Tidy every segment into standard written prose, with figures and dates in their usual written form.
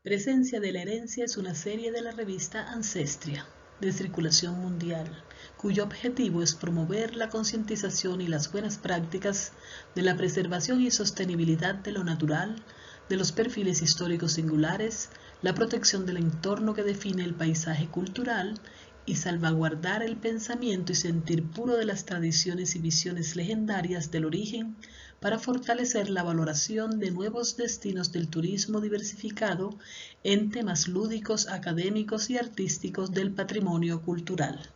Presencia de la herencia es una serie de la revista Ancestria, de circulación mundial, cuyo objetivo es promover la concientización y las buenas prácticas de la preservación y sostenibilidad de lo natural, de los perfiles históricos singulares, la protección del entorno que define el paisaje cultural y salvaguardar el pensamiento y sentir puro de las tradiciones y visiones legendarias del origen para fortalecer la valoración de nuevos destinos del turismo diversificado en temas lúdicos, académicos y artísticos del patrimonio cultural.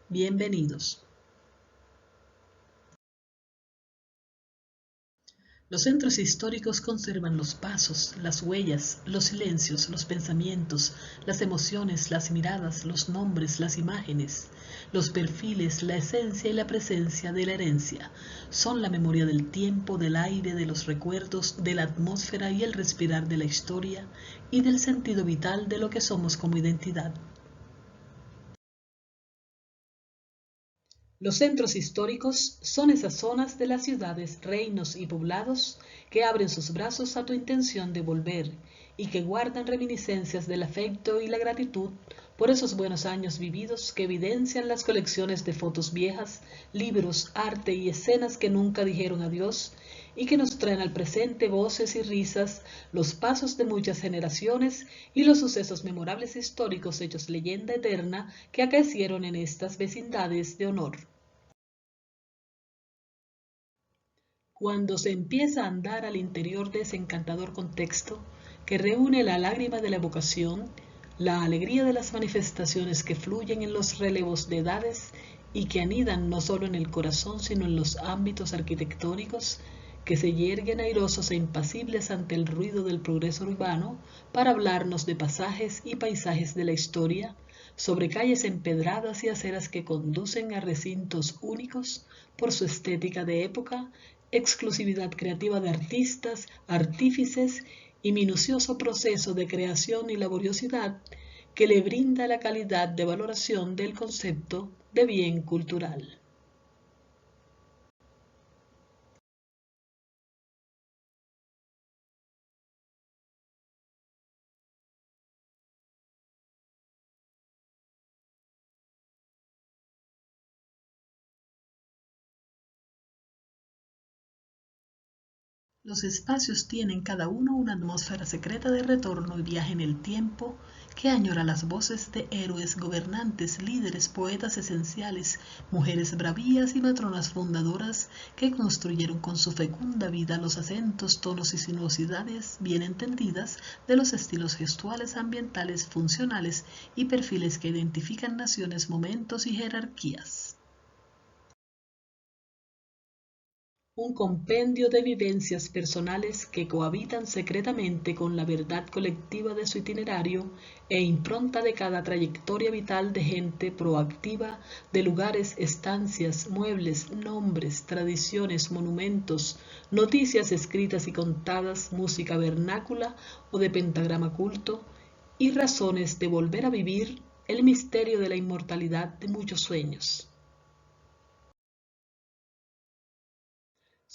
Bienvenidos. Los centros históricos conservan los pasos, las huellas, los silencios, los pensamientos, las emociones, las miradas, los nombres, las imágenes, los perfiles, la esencia y la presencia de la herencia. Son la memoria del tiempo, del aire, de los recuerdos, de la atmósfera y el respirar de la historia y del sentido vital de lo que somos como identidad. Los centros históricos son esas zonas de las ciudades, reinos y poblados que abren sus brazos a tu intención de volver y que guardan reminiscencias del afecto y la gratitud por esos buenos años vividos que evidencian las colecciones de fotos viejas, libros, arte y escenas que nunca dijeron adiós y que nos traen al presente voces y risas, los pasos de muchas generaciones y los sucesos memorables históricos hechos leyenda eterna que acaecieron en estas vecindades de honor. Cuando se empieza a andar al interior de ese encantador contexto que reúne la lágrima de la evocación, la alegría de las manifestaciones que fluyen en los relevos de edades y que anidan no solo en el corazón sino en los ámbitos arquitectónicos, que se yerguen airosos e impasibles ante el ruido del progreso urbano para hablarnos de pasajes y paisajes de la historia, sobre calles empedradas y aceras que conducen a recintos únicos por su estética de época, exclusividad creativa de artistas, artífices y minucioso proceso de creación y laboriosidad que le brinda la calidad de valoración del concepto de bien cultural. Los espacios tienen cada uno una atmósfera secreta de retorno y viaje en el tiempo que añora las voces de héroes, gobernantes, líderes, poetas esenciales, mujeres bravías y matronas fundadoras que construyeron con su fecunda vida los acentos, tonos y sinuosidades bien entendidas de los estilos gestuales, ambientales, funcionales y perfiles que identifican naciones, momentos y jerarquías. Un compendio de vivencias personales que cohabitan secretamente con la verdad colectiva de su itinerario e impronta de cada trayectoria vital de gente proactiva, de lugares, estancias, muebles, nombres, tradiciones, monumentos, noticias escritas y contadas, música vernácula o de pentagrama culto, y razones de volver a vivir el misterio de la inmortalidad de muchos sueños.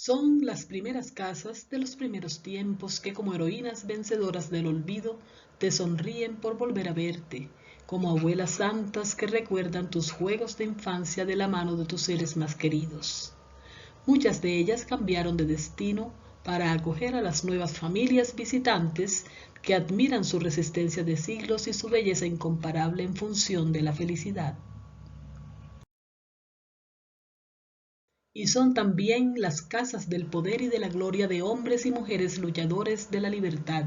Son las primeras casas de los primeros tiempos que como heroínas vencedoras del olvido te sonríen por volver a verte, como abuelas santas que recuerdan tus juegos de infancia de la mano de tus seres más queridos. Muchas de ellas cambiaron de destino para acoger a las nuevas familias visitantes que admiran su resistencia de siglos y su belleza incomparable en función de la felicidad. Y son también las casas del poder y de la gloria de hombres y mujeres luchadores de la libertad,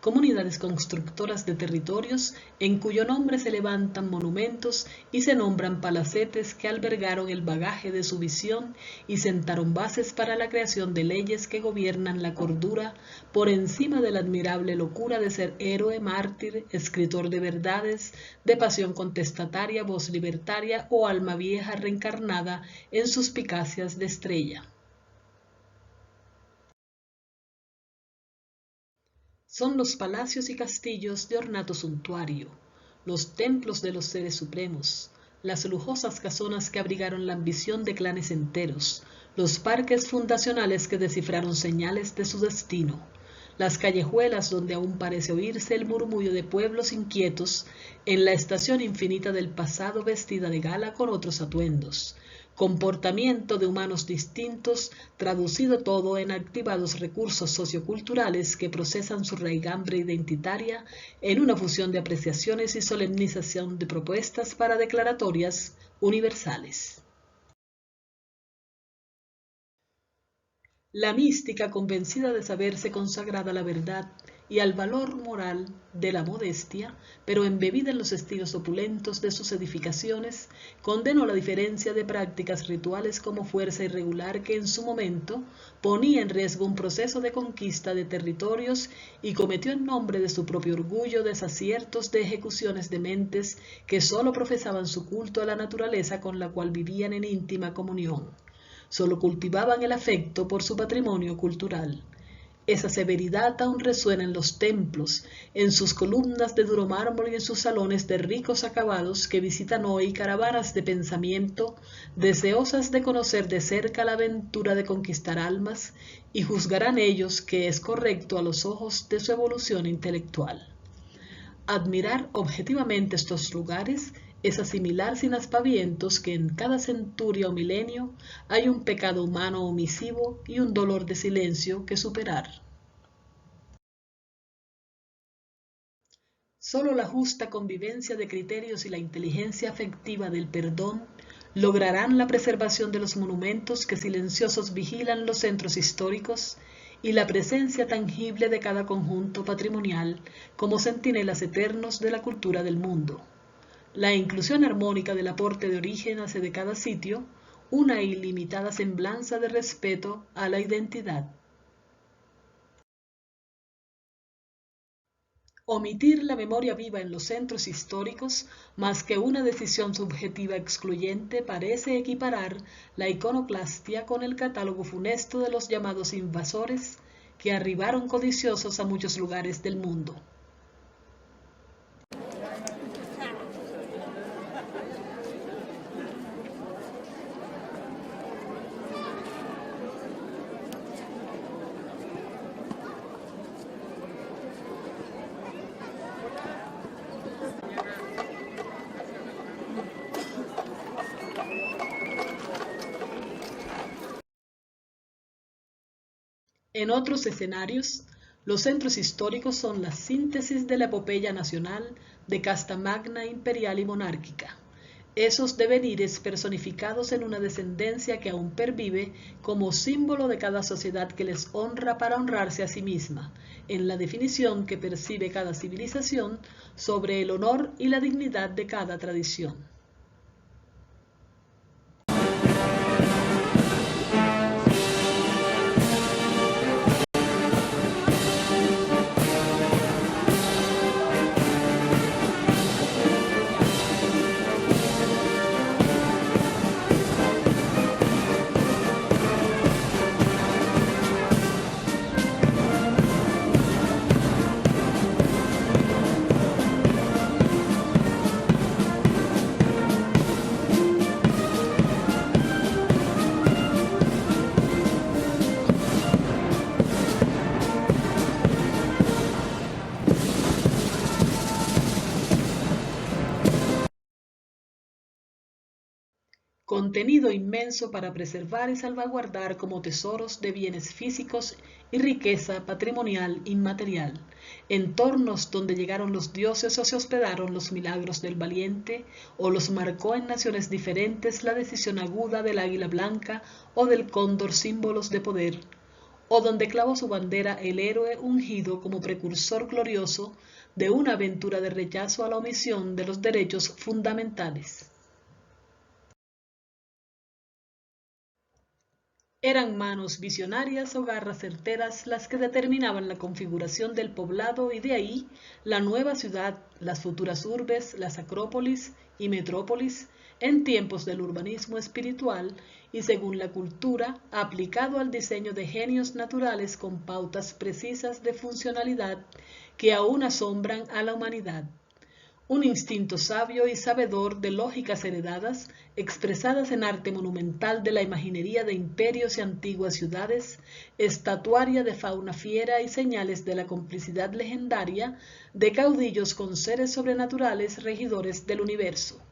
comunidades constructoras de territorios en cuyo nombre se levantan monumentos y se nombran palacetes que albergaron el bagaje de su visión y sentaron bases para la creación de leyes que gobiernan la cordura por encima de la admirable locura de ser héroe, mártir, escritor de verdades, de pasión contestataria, voz libertaria o alma vieja reencarnada en suspicacias de estrella. Son los palacios y castillos de ornato suntuario, los templos de los seres supremos, las lujosas casonas que abrigaron la ambición de clanes enteros, los parques fundacionales que descifraron señales de su destino, las callejuelas donde aún parece oírse el murmullo de pueblos inquietos, en la estación infinita del pasado vestida de gala con otros atuendos, comportamiento de humanos distintos, traducido todo en activados recursos socioculturales que procesan su raigambre identitaria en una fusión de apreciaciones y solemnización de propuestas para declaratorias universales. La mística, convencida de saberse consagrada a la verdad y al valor moral de la modestia, pero embebida en los estilos opulentos de sus edificaciones, condenó la diferencia de prácticas rituales como fuerza irregular que en su momento ponía en riesgo un proceso de conquista de territorios y cometió en nombre de su propio orgullo desaciertos de ejecuciones de mentes que sólo profesaban su culto a la naturaleza con la cual vivían en íntima comunión. Solo cultivaban el afecto por su patrimonio cultural. Esa severidad aún resuena en los templos, en sus columnas de duro mármol y en sus salones de ricos acabados que visitan hoy caravanas de pensamiento, deseosas de conocer de cerca la aventura de conquistar almas, y juzgarán ellos que es correcto a los ojos de su evolución intelectual. Admirar objetivamente estos lugares es asimilar sin aspavientos que en cada centuria o milenio hay un pecado humano omisivo y un dolor de silencio que superar. Solo la justa convivencia de criterios y la inteligencia afectiva del perdón lograrán la preservación de los monumentos que silenciosos vigilan los centros históricos y la presencia tangible de cada conjunto patrimonial como centinelas eternos de la cultura del mundo. La inclusión armónica del aporte de origen hace de cada sitio una ilimitada semblanza de respeto a la identidad. Omitir la memoria viva en los centros históricos, más que una decisión subjetiva excluyente, parece equiparar la iconoclastia con el catálogo funesto de los llamados invasores que arribaron codiciosos a muchos lugares del mundo. En otros escenarios, los centros históricos son la síntesis de la epopeya nacional de casta magna, imperial y monárquica. Esos devenires personificados en una descendencia que aún pervive como símbolo de cada sociedad que les honra para honrarse a sí misma, en la definición que percibe cada civilización sobre el honor y la dignidad de cada tradición. Contenido inmenso para preservar y salvaguardar como tesoros de bienes físicos y riqueza patrimonial inmaterial, entornos donde llegaron los dioses o se hospedaron los milagros del valiente, o los marcó en naciones diferentes la decisión aguda del águila blanca o del cóndor, símbolos de poder, o donde clavó su bandera el héroe ungido como precursor glorioso de una aventura de rechazo a la omisión de los derechos fundamentales. Eran manos visionarias o garras certeras las que determinaban la configuración del poblado y de ahí la nueva ciudad, las futuras urbes, las acrópolis y metrópolis, en tiempos del urbanismo espiritual y según la cultura, aplicado al diseño de genios naturales con pautas precisas de funcionalidad que aún asombran a la humanidad. un instinto sabio y sabedor de lógicas heredadas, expresadas en arte monumental de la imaginería de imperios y antiguas ciudades, estatuaria de fauna fiera y señales de la complicidad legendaria de caudillos con seres sobrenaturales regidores del universo.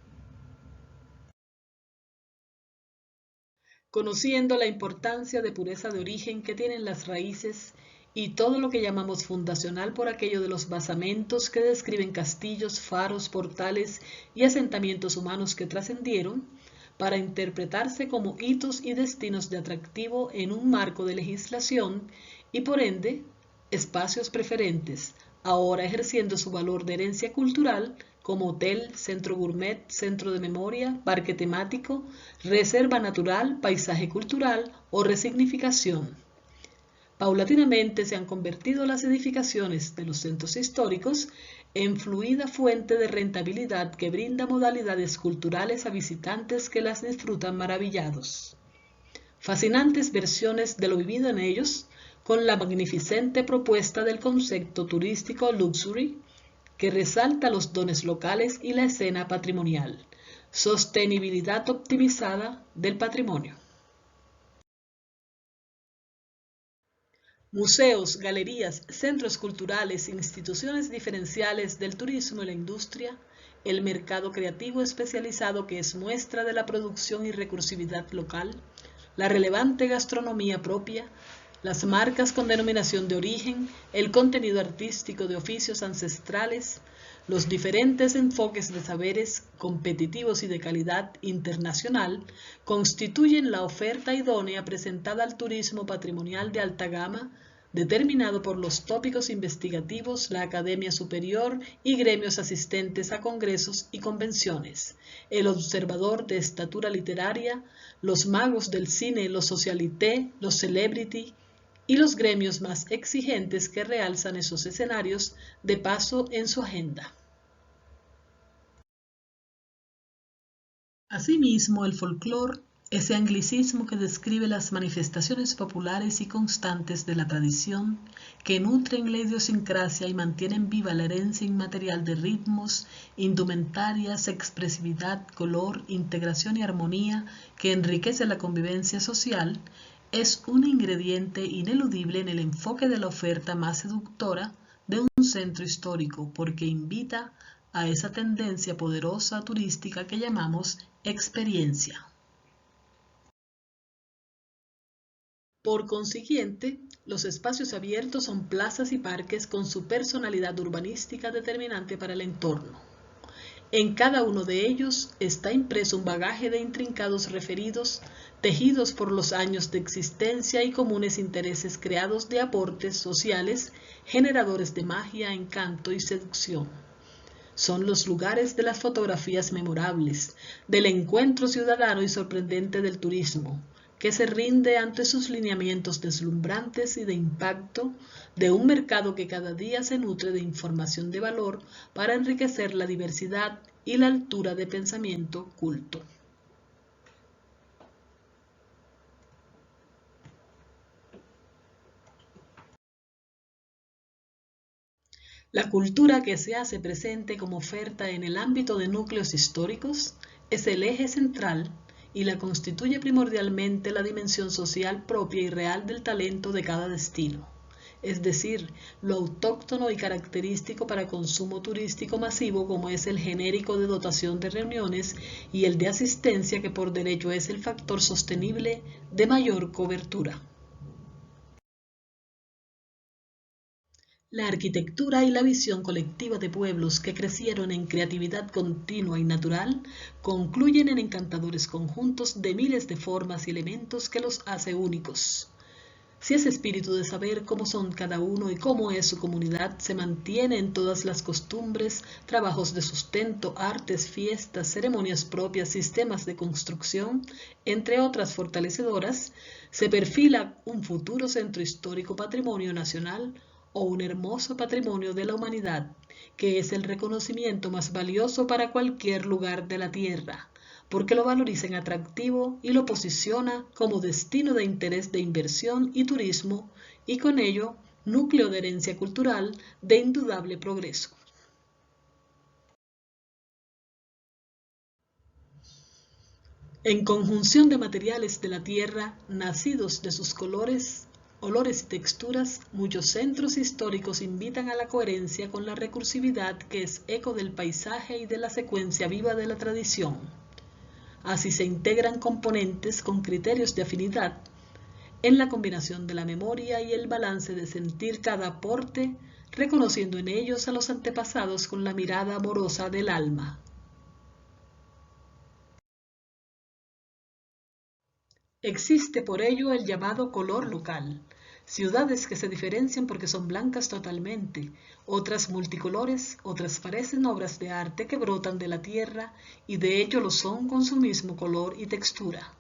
Conociendo la importancia de pureza de origen que tienen las raíces y todo lo que llamamos fundacional por aquello de los basamentos que describen castillos, faros, portales y asentamientos humanos que trascendieron, para interpretarse como hitos y destinos de atractivo en un marco de legislación y por ende espacios preferentes, ahora ejerciendo su valor de herencia cultural como hotel, centro gourmet, centro de memoria, parque temático, reserva natural, paisaje cultural o resignificación. Paulatinamente se han convertido las edificaciones de los centros históricos en fluida fuente de rentabilidad que brinda modalidades culturales a visitantes que las disfrutan maravillados. Fascinantes versiones de lo vivido en ellos, con la magnificente propuesta del concepto turístico luxury, que resalta los dones locales y la escena patrimonial. Sostenibilidad optimizada del patrimonio. Museos, galerías, centros culturales, instituciones diferenciales del turismo y la industria, el mercado creativo especializado que es muestra de la producción y recursividad local, la relevante gastronomía propia, las marcas con denominación de origen, el contenido artístico de oficios ancestrales, los diferentes enfoques de saberes competitivos y de calidad internacional constituyen la oferta idónea presentada al turismo patrimonial de alta gama, determinado por los tópicos investigativos, la academia superior y gremios asistentes a congresos y convenciones, el observador de estatura literaria, los magos del cine, los socialité, los celebrity y los gremios más exigentes que realzan esos escenarios de paso en su agenda. Asimismo, el folclore, ese anglicismo que describe las manifestaciones populares y constantes de la tradición, que nutren la idiosincrasia y mantienen viva la herencia inmaterial de ritmos, indumentarias, expresividad, color, integración y armonía que enriquece la convivencia social, es un ingrediente ineludible en el enfoque de la oferta más seductora de un centro histórico, porque invita a esa tendencia poderosa turística que llamamos experiencia. Por consiguiente, los espacios abiertos son plazas y parques con su personalidad urbanística determinante para el entorno. En cada uno de ellos está impreso un bagaje de intrincados referidos, tejidos por los años de existencia y comunes intereses creados de aportes sociales, generadores de magia, encanto y seducción. Son los lugares de las fotografías memorables, del encuentro ciudadano y sorprendente del turismo, que se rinde ante sus lineamientos deslumbrantes y de impacto de un mercado que cada día se nutre de información de valor para enriquecer la diversidad y la altura de pensamiento culto. La cultura que se hace presente como oferta en el ámbito de núcleos históricos es el eje central y la constituye primordialmente la dimensión social propia y real del talento de cada destino, es decir, lo autóctono y característico para consumo turístico masivo como es el genérico de dotación de reuniones y el de asistencia que por derecho es el factor sostenible de mayor cobertura. La arquitectura y la visión colectiva de pueblos que crecieron en creatividad continua y natural concluyen en encantadores conjuntos de miles de formas y elementos que los hace únicos. Si ese espíritu de saber cómo son cada uno y cómo es su comunidad se mantiene en todas las costumbres, trabajos de sustento, artes, fiestas, ceremonias propias, sistemas de construcción, entre otras fortalecedoras, se perfila un futuro centro histórico patrimonio nacional o un hermoso patrimonio de la humanidad, que es el reconocimiento más valioso para cualquier lugar de la tierra, porque lo valoriza en atractivo y lo posiciona como destino de interés de inversión y turismo, y con ello núcleo de herencia cultural de indudable progreso. En conjunción de materiales de la tierra, nacidos de sus colores, olores y texturas, muchos centros históricos invitan a la coherencia con la recursividad que es eco del paisaje y de la secuencia viva de la tradición. Así se integran componentes con criterios de afinidad en la combinación de la memoria y el balance de sentir cada aporte, reconociendo en ellos a los antepasados con la mirada amorosa del alma. Existe por ello el llamado color local, ciudades que se diferencian porque son blancas totalmente, otras multicolores, otras parecen obras de arte que brotan de la tierra y de hecho lo son con su mismo color y textura.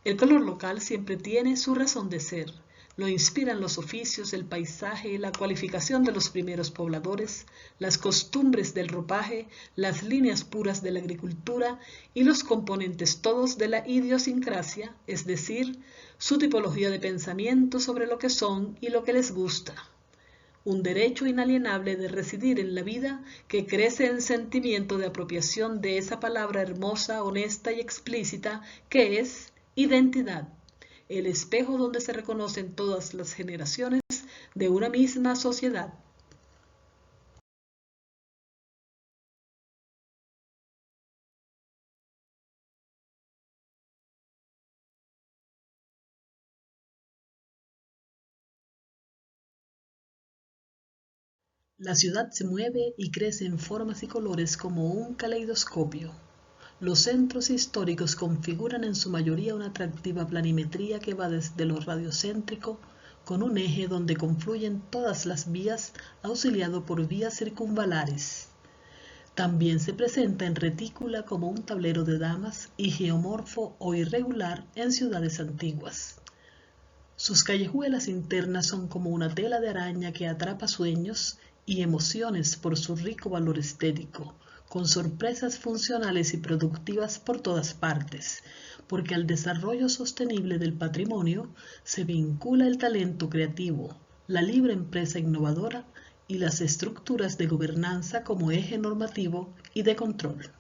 El color local siempre tiene su razón de ser. Lo inspiran los oficios, el paisaje, la cualificación de los primeros pobladores, las costumbres del ropaje, las líneas puras de la agricultura y los componentes todos de la idiosincrasia, es decir, su tipología de pensamiento sobre lo que son y lo que les gusta. Un derecho inalienable de residir en la vida que crece en sentimiento de apropiación de esa palabra hermosa, honesta y explícita que es identidad, el espejo donde se reconocen todas las generaciones de una misma sociedad. La ciudad se mueve y crece en formas y colores como un caleidoscopio. Los centros históricos configuran en su mayoría una atractiva planimetría que va desde lo radiocéntrico, con un eje donde confluyen todas las vías, auxiliado por vías circunvalares. También se presenta en retícula como un tablero de damas y geomorfo o irregular en ciudades antiguas. Sus callejuelas internas son como una tela de araña que atrapa sueños y emociones por su rico valor estético, con sorpresas funcionales y productivas por todas partes, porque al desarrollo sostenible del patrimonio se vincula el talento creativo, la libre empresa innovadora y las estructuras de gobernanza como eje normativo y de control.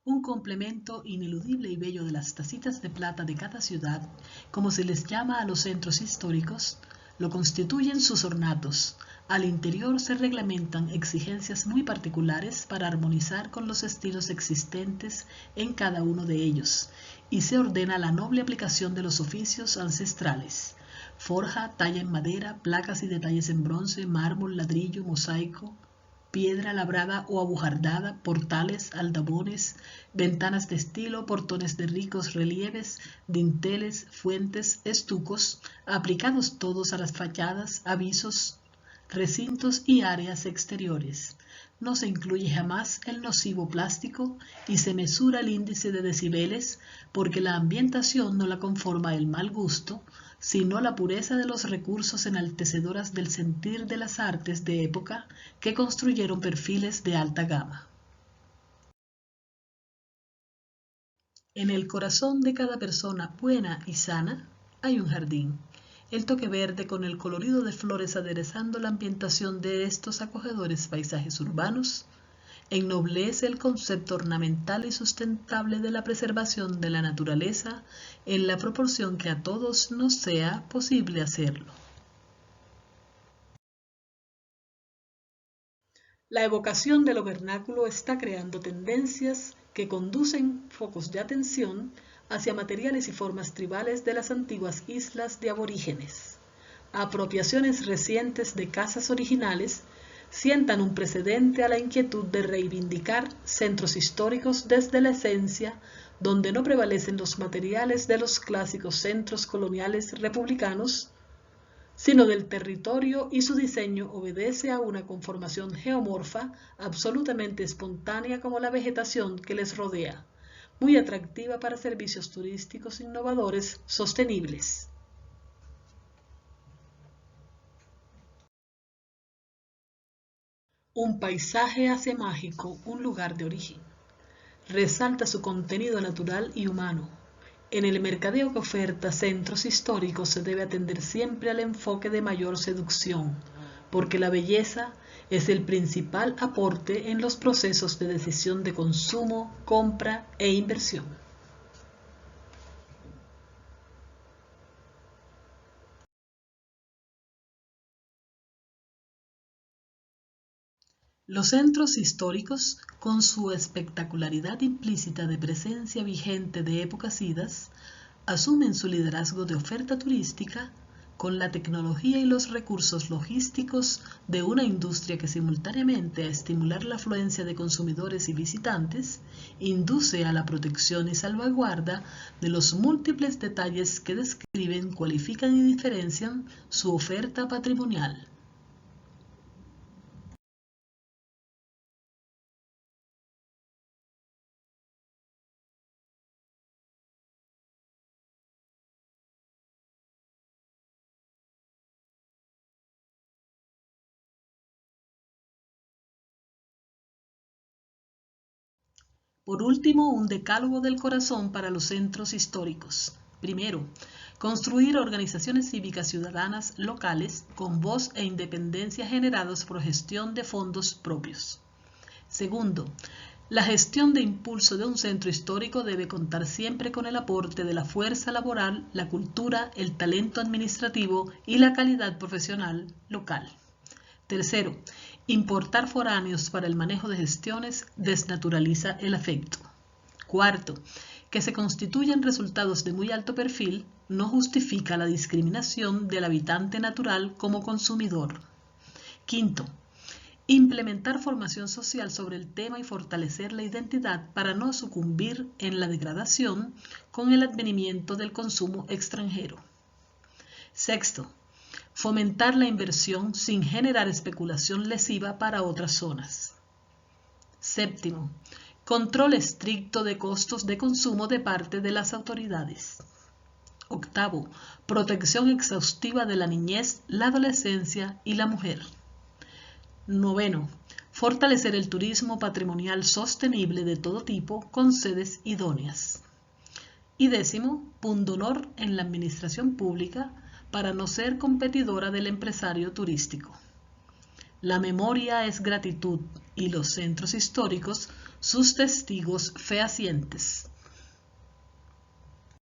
Un complemento ineludible y bello de las tacitas de plata de cada ciudad, como se les llama a los centros históricos, lo constituyen sus ornatos. Al interior se reglamentan exigencias muy particulares para armonizar con los estilos existentes en cada uno de ellos, y se ordena la noble aplicación de los oficios ancestrales: forja, talla en madera, placas y detalles en bronce, mármol, ladrillo, mosaico, piedra labrada o abujardada, portales, aldabones, ventanas de estilo, portones de ricos relieves, dinteles, fuentes, estucos, aplicados todos a las fachadas, avisos, recintos y áreas exteriores. No se incluye jamás el nocivo plástico y se mesura el índice de decibeles porque la ambientación no la conforma el mal gusto, sino la pureza de los recursos enaltecedoras del sentir de las artes de época que construyeron perfiles de alta gama. En el corazón de cada persona buena y sana hay un jardín. El toque verde con el colorido de flores aderezando la ambientación de estos acogedores paisajes urbanos ennoblece el concepto ornamental y sustentable de la preservación de la naturaleza en la proporción que a todos nos sea posible hacerlo. La evocación de lo vernáculo está creando tendencias que conducen focos de atención hacia materiales y formas tribales de las antiguas islas de aborígenes. Apropiaciones recientes de casas originales sientan un precedente a la inquietud de reivindicar centros históricos desde la esencia, donde no prevalecen los materiales de los clásicos centros coloniales republicanos, sino del territorio, y su diseño obedece a una conformación geomorfa absolutamente espontánea como la vegetación que les rodea, muy atractiva para servicios turísticos innovadores sostenibles. Un paisaje hace mágico un lugar de origen. Resalta su contenido natural y humano. En el mercadeo que oferta centros históricos se debe atender siempre al enfoque de mayor seducción, porque la belleza Es el principal aporte en los procesos de decisión de consumo, compra e inversión. Los centros históricos, con su espectacularidad implícita de presencia vigente de épocas idas, asumen su liderazgo de oferta turística con la tecnología y los recursos logísticos de una industria que simultáneamente a estimular la afluencia de consumidores y visitantes, induce a la protección y salvaguarda de los múltiples detalles que describen, cualifican y diferencian su oferta patrimonial. Por último, un decálogo del corazón para los centros históricos. Primero, construir organizaciones cívicas ciudadanas locales con voz e independencia generados por gestión de fondos propios. Segundo, la gestión de impulso de un centro histórico debe contar siempre con el aporte de la fuerza laboral, la cultura, el talento administrativo y la calidad profesional local. Tercero, importar foráneos para el manejo de gestiones desnaturaliza el afecto. Cuarto, que se constituyan resultados de muy alto perfil no justifica la discriminación del habitante natural como consumidor. Quinto, implementar formación social sobre el tema y fortalecer la identidad para no sucumbir en la degradación con el advenimiento del consumo extranjero. Sexto, fomentar la inversión sin generar especulación lesiva para otras zonas. Séptimo, control estricto de costos de consumo de parte de las autoridades. Octavo, protección exhaustiva de la niñez, la adolescencia y la mujer. Noveno, fortalecer el turismo patrimonial sostenible de todo tipo con sedes idóneas. Y décimo, pundonor en la administración pública para no ser competidora del empresario turístico. La memoria es gratitud y los centros históricos sus testigos fehacientes.